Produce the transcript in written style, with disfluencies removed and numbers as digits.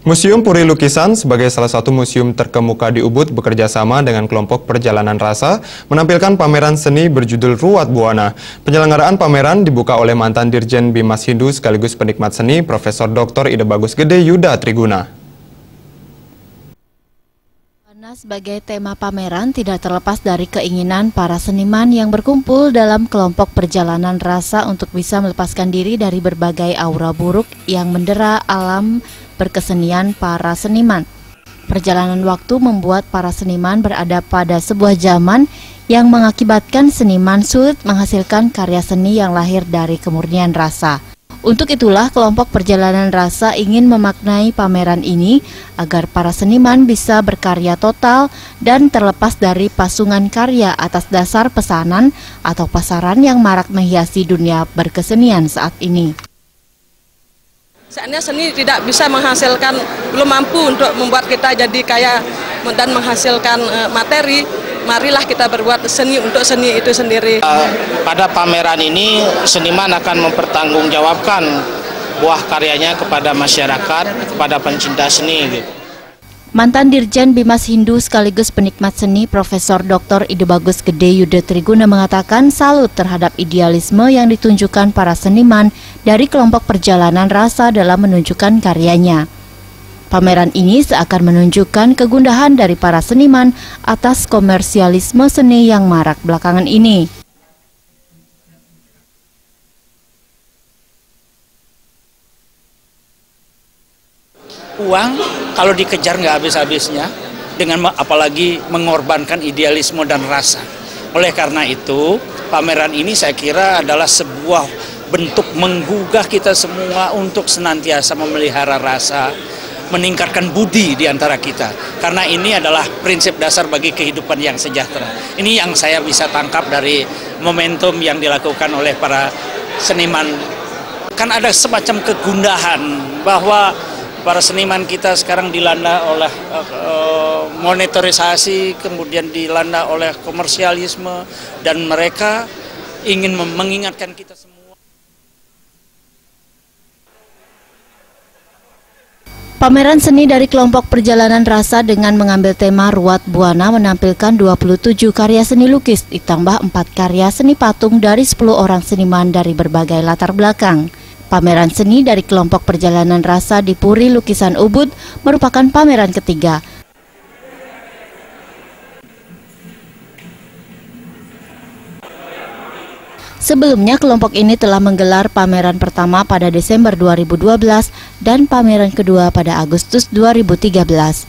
Museum Puri Lukisan sebagai salah satu museum terkemuka di Ubud bekerja sama dengan kelompok Perjalanan Rasa menampilkan pameran seni berjudul Ruat Buana. Penyelenggaraan pameran dibuka oleh mantan Dirjen Bimas Hindu sekaligus penikmat seni Profesor Dr. Ide Bagus Gede Yuda Triguna. Sebagai tema pameran tidak terlepas dari keinginan para seniman yang berkumpul dalam kelompok Perjalanan Rasa untuk bisa melepaskan diri dari berbagai aura buruk yang mendera alam berkesenian para seniman. Perjalanan waktu membuat para seniman berada pada sebuah zaman yang mengakibatkan seniman sulit menghasilkan karya seni yang lahir dari kemurnian rasa. Untuk itulah kelompok Perjalanan Rasa ingin memaknai pameran ini agar para seniman bisa berkarya total dan terlepas dari pasungan karya atas dasar pesanan atau pasaran yang marak menghiasi dunia berkesenian saat ini. Saatnya seni tidak bisa menghasilkan, belum mampu untuk membuat kita jadi kaya dan menghasilkan materi. Marilah kita berbuat seni untuk seni itu sendiri. Pada pameran ini seniman akan mempertanggungjawabkan buah karyanya kepada masyarakat, kepada pencinta seni. Mantan Dirjen Bimas Hindu sekaligus penikmat seni Profesor Dr. Ide Bagus Gede Yuda Triguna mengatakan salut terhadap idealisme yang ditunjukkan para seniman dari kelompok Perjalanan Rasa dalam menunjukkan karyanya. Pameran ini seakan menunjukkan kegundahan dari para seniman atas komersialisme seni yang marak belakangan ini. Uang kalau dikejar nggak habis-habisnya, dengan apalagi mengorbankan idealisme dan rasa. Oleh karena itu, pameran ini saya kira adalah sebuah bentuk menggugah kita semua untuk senantiasa memelihara rasa, meningkatkan budi di antara kita. Karena ini adalah prinsip dasar bagi kehidupan yang sejahtera. Ini yang saya bisa tangkap dari momentum yang dilakukan oleh para seniman. Kan ada semacam kegundahan bahwa para seniman kita sekarang dilanda oleh monetarisasi, kemudian dilanda oleh komersialisme, dan mereka ingin mengingatkan kita semua. Pameran seni dari kelompok Perjalanan Rasa dengan mengambil tema Ruat Buana menampilkan 27 karya seni lukis, ditambah 4 karya seni patung dari 10 orang seniman dari berbagai latar belakang. Pameran seni dari kelompok Perjalanan Rasa di Puri Lukisan Ubud merupakan pameran ketiga. Sebelumnya kelompok ini telah menggelar pameran pertama pada Desember 2012 dan pameran kedua pada Agustus 2013.